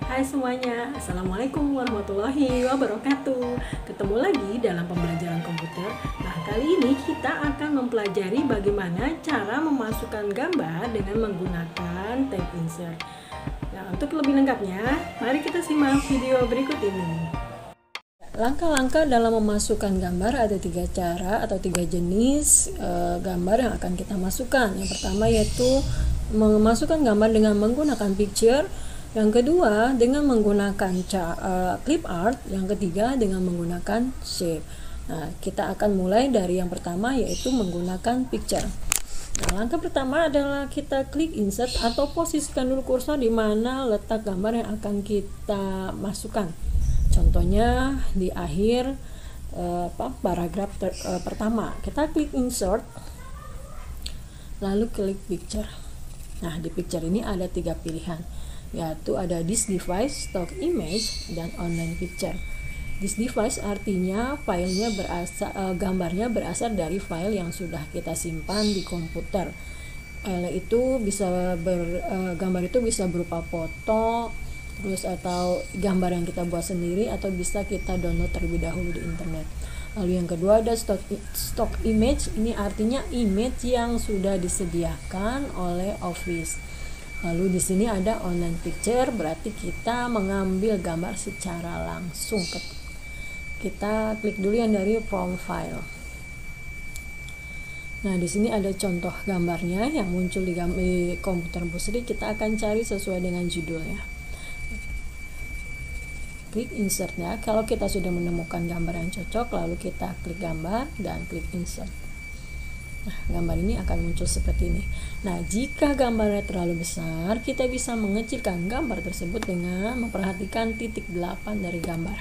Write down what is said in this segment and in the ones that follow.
Hai semuanya, Assalamualaikum warahmatullahi wabarakatuh. Ketemu lagi dalam pembelajaran komputer. Nah, kali ini kita akan mempelajari bagaimana cara memasukkan gambar dengan menggunakan tab insert. Nah, untuk lebih lengkapnya, mari kita simak video berikut ini. Langkah-langkah dalam memasukkan gambar ada 3 cara atau 3 jenis gambar yang akan kita masukkan. Yang pertama yaitu memasukkan gambar dengan menggunakan picture. Yang kedua dengan menggunakan clip art, yang ketiga dengan menggunakan shape. Nah, kita akan mulai dari yang pertama yaitu menggunakan picture. Nah, langkah pertama adalah kita klik insert atau posisikan dulu kursor di mana letak gambar yang akan kita masukkan. Contohnya di akhir paragraf pertama. Kita klik insert lalu klik picture. Nah, di picture ini ada 3 pilihan, yaitu ada this device, stock image, dan online picture. This device artinya filenya gambarnya berasal dari file yang sudah kita simpan di komputer. Gambar itu bisa berupa foto, terus atau gambar yang kita buat sendiri, atau bisa kita download terlebih dahulu di internet. Lalu yang kedua ada stock image. Ini artinya image yang sudah disediakan oleh Office. Lalu di sini ada online picture, berarti kita mengambil gambar secara langsung. Kita klik dulu yang dari from file. Nah, di sini ada contoh gambarnya yang muncul di komputer Bu Sri. Kita akan cari sesuai dengan judulnya. Klik insert ya. Kalau kita sudah menemukan gambar yang cocok, lalu kita klik gambar dan klik insert. Nah, gambar ini akan muncul seperti ini. Nah, jika gambarnya terlalu besar, kita bisa mengecilkan gambar tersebut dengan memperhatikan titik 8 dari gambar.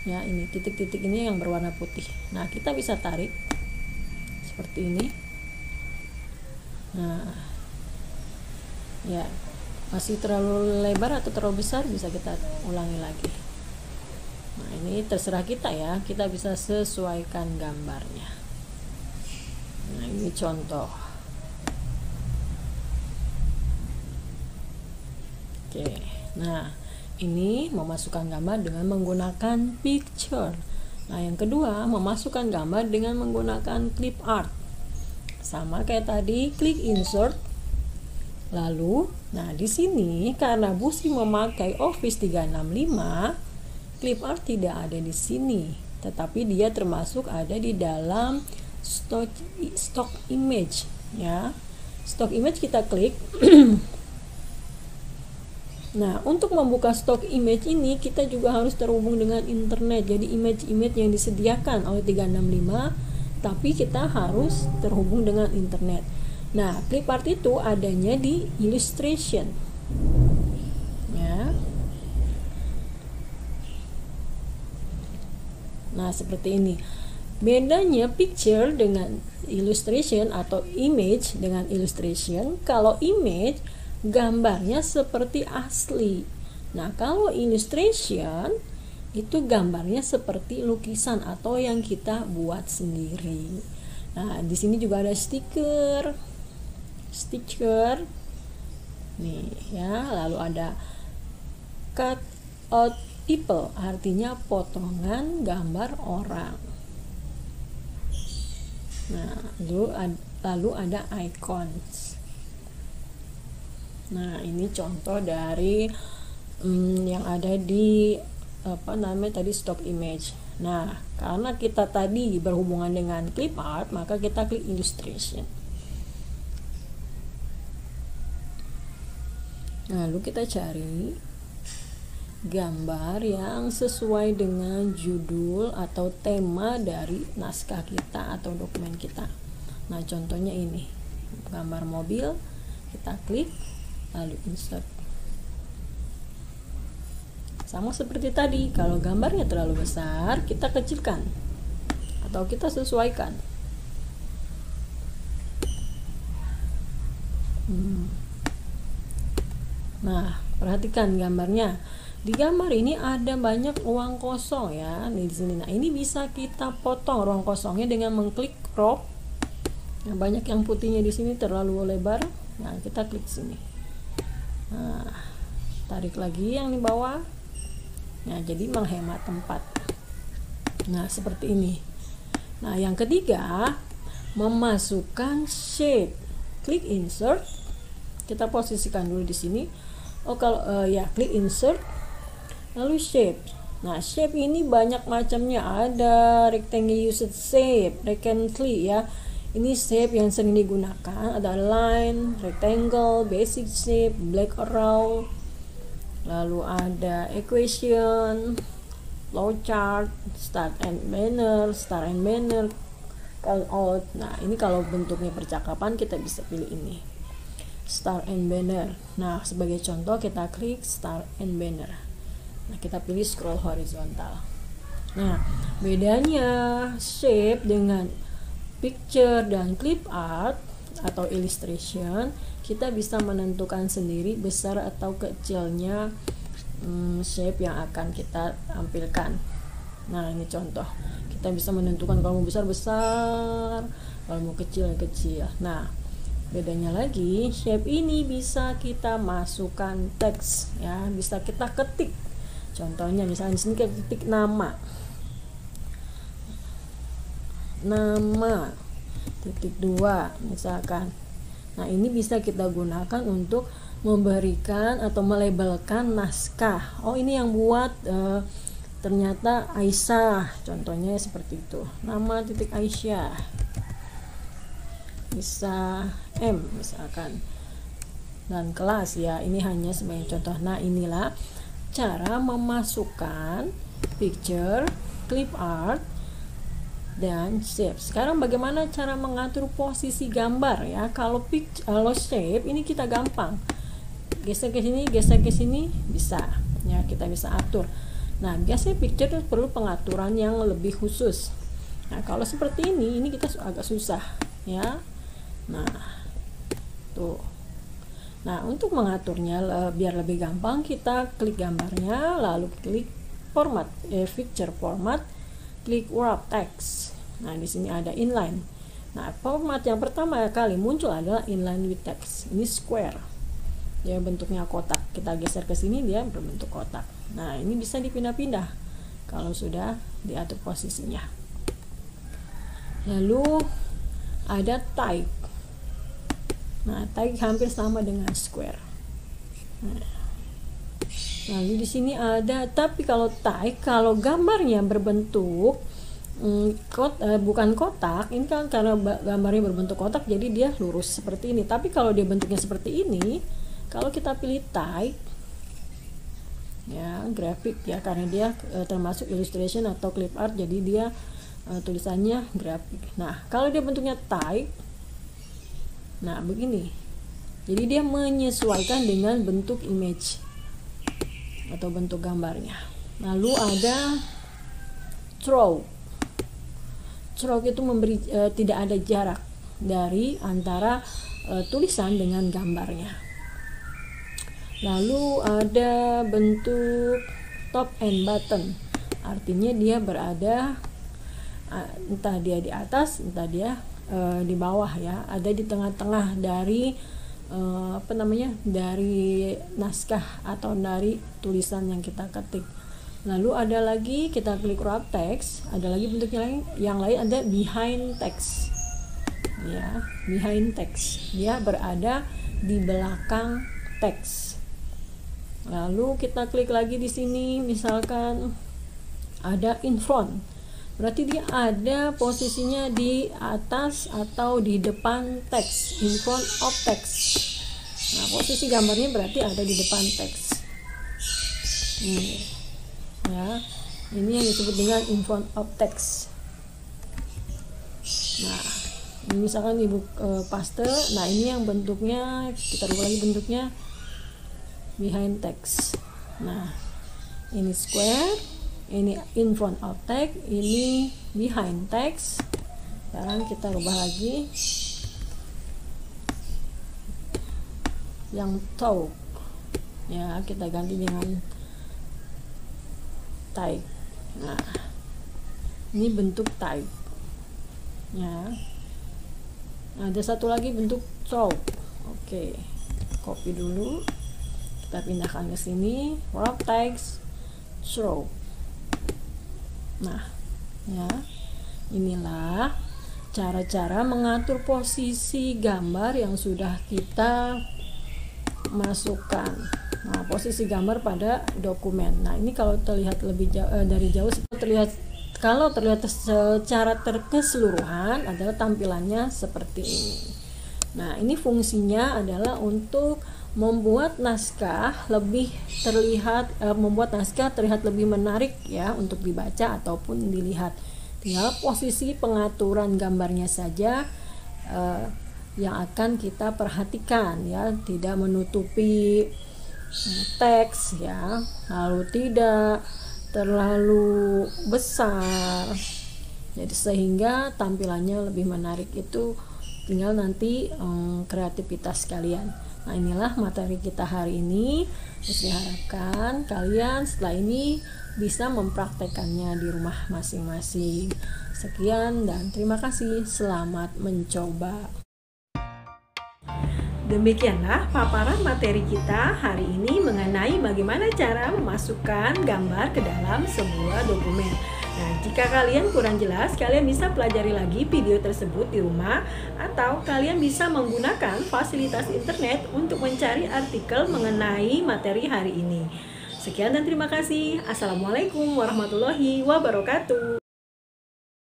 Ya, ini titik-titik ini yang berwarna putih. Nah, kita bisa tarik seperti ini. Nah, ya, masih terlalu lebar atau terlalu besar, bisa kita ulangi lagi. Nah, ini terserah kita ya. Kita bisa sesuaikan gambarnya. Nah, ini contoh. Oke. Nah, ini memasukkan gambar dengan menggunakan picture. Nah, yang kedua, memasukkan gambar dengan menggunakan clip art. Sama kayak tadi, klik insert. Lalu, nah di sini karena Bu Sri memakai Office 365, clip art tidak ada di sini, tetapi dia termasuk ada di dalam stock image ya. Stock image kita klik. Nah, untuk membuka stock image ini kita juga harus terhubung dengan internet. Jadi image-image yang disediakan oleh 365, tapi kita harus terhubung dengan internet. Nah, clip art itu adanya di illustration ya. Nah, seperti ini. Bedanya picture dengan illustration atau image dengan illustration, kalau image gambarnya seperti asli. Nah, kalau illustration itu gambarnya seperti lukisan atau yang kita buat sendiri. Nah, di sini juga ada stiker nih ya. Lalu ada cut out people, artinya potongan gambar orang. Nah, lalu ada icons. Nah, ini contoh dari yang ada di tadi stock image. Nah, karena kita tadi berhubungan dengan clip art, maka kita klik illustration. Lalu kita cari gambar yang sesuai dengan judul atau tema dari naskah kita atau dokumen kita. Nah, contohnya ini gambar mobil. Kita klik lalu insert. Sama seperti tadi, kalau gambarnya terlalu besar, kita kecilkan atau kita sesuaikan. Nah, perhatikan gambarnya. Di gambar ini ada banyak ruang kosong ya, nih di sini. Nah, ini bisa kita potong ruang kosongnya dengan mengklik crop. Nah, banyak yang putihnya di sini terlalu lebar, Nah, kita klik sini. Nah, tarik lagi yang di bawah. Nah, jadi menghemat tempat. Nah, seperti ini. Nah, yang ketiga, memasukkan shape. Klik insert. Kita posisikan dulu di sini. Oh, kalau klik insert. Lalu shape. Nah, shape ini banyak macamnya. Ada rectangle usage shape, rectangly ya. Ini shape yang sering digunakan. Ada line, rectangle, basic shape, black arrow. Lalu ada equation, flowchart, start and banner, call out. Nah, ini kalau bentuknya percakapan kita bisa pilih ini. Start and banner. Nah, sebagai contoh kita klik start and banner. Nah, kita pilih scroll horizontal. Nah, bedanya shape dengan picture dan clip art atau illustration, kita bisa menentukan sendiri besar atau kecilnya shape yang akan kita tampilkan. Nah, ini contoh. Kita bisa menentukan kalau mau besar-besar, kalau mau kecil-kecil. Nah, bedanya lagi, shape ini bisa kita masukkan teks ya, bisa kita ketik. Contohnya misalnya di sini kita ketik nama titik 2 misalkan. Nah, ini bisa kita gunakan untuk memberikan atau melabelkan naskah. Oh, ini yang buat ternyata Aisyah, contohnya seperti itu. Nama titik Aisyah. Bisa M misalkan. Dan kelas ya, ini hanya sebagai contoh. Nah, inilah cara memasukkan picture, clip art, dan shape. Sekarang bagaimana cara mengatur posisi gambar ya? Kalau shape ini kita gampang. Geser ke sini bisa. Ya, kita bisa atur. Nah, biasanya picture perlu pengaturan yang lebih khusus. Nah, kalau seperti ini kita agak susah ya. Nah, tuh. Nah, untuk mengaturnya biar lebih gampang, kita klik gambarnya, lalu klik format, picture format, klik wrap text. Nah, di sini ada inline. Nah, format yang pertama kali muncul adalah inline with text. Ini square. Dia bentuknya kotak. Kita geser ke sini dia berbentuk kotak. Nah, ini bisa dipindah-pindah kalau sudah diatur posisinya. Lalu ada type. Nah, type hampir sama dengan square. Nah, lalu di sini ada, tapi kalau type, kalau gambarnya berbentuk bukan kotak, ini kan karena gambarnya berbentuk kotak, jadi dia lurus seperti ini. Tapi kalau dia bentuknya seperti ini, kalau kita pilih type, ya grafik ya, karena dia termasuk illustration atau clip art, jadi dia tulisannya grafik. Nah, kalau dia bentuknya type, nah begini, jadi dia menyesuaikan dengan bentuk image atau bentuk gambarnya. Lalu ada stroke. Stroke itu memberi tidak ada jarak dari antara tulisan dengan gambarnya. Lalu ada bentuk top and bottom, artinya dia berada entah dia di atas, entah dia di bawah ya, ada di tengah-tengah dari dari naskah atau dari tulisan yang kita ketik. Lalu ada lagi, kita klik wrap text, ada lagi bentuk yang lain ada behind text ya, behind text, dia berada di belakang teks. Lalu kita klik lagi di sini, misalkan ada in front, berarti dia ada posisinya di atas atau di depan teks, in front of text. Nah, posisi gambarnya berarti ada di depan teks. Ya, ini yang disebut dengan in front of text. Nah, ini misalkan ibu paste. Nah, ini yang bentuknya, kita rubah lagi bentuknya behind text. Nah, ini square, ini in front of text, ini behind text. Sekarang kita rubah lagi yang talk ya, kita ganti dengan type. Nah, ini bentuk type ya. Nah, ada satu lagi bentuk talk. Oke, copy dulu, kita pindahkan ke sini, wrap text, throw. Nah, ya, inilah cara-cara mengatur posisi gambar yang sudah kita masukkan. Nah, posisi gambar pada dokumen. Nah, ini kalau terlihat lebih dari jauh terlihat, kalau terlihat secara keseluruhan adalah tampilannya seperti ini. Nah, ini fungsinya adalah untuk membuat naskah lebih terlihat, membuat naskah terlihat lebih menarik ya untuk dibaca ataupun dilihat. Tinggal posisi pengaturan gambarnya saja yang akan kita perhatikan ya, tidak menutupi teks ya, lalu tidak terlalu besar, jadi sehingga tampilannya lebih menarik. Itu tinggal nanti kreativitas kalian. Nah, inilah materi kita hari ini. Saya harapkan kalian setelah ini bisa mempraktekannya di rumah masing-masing. Sekian dan terima kasih. Selamat mencoba. Demikianlah paparan materi kita hari ini mengenai bagaimana cara memasukkan gambar ke dalam sebuah dokumen. Nah, jika kalian kurang jelas, kalian bisa pelajari lagi video tersebut di rumah, atau kalian bisa menggunakan fasilitas internet untuk mencari artikel mengenai materi hari ini. Sekian dan terima kasih. Assalamualaikum warahmatullahi wabarakatuh.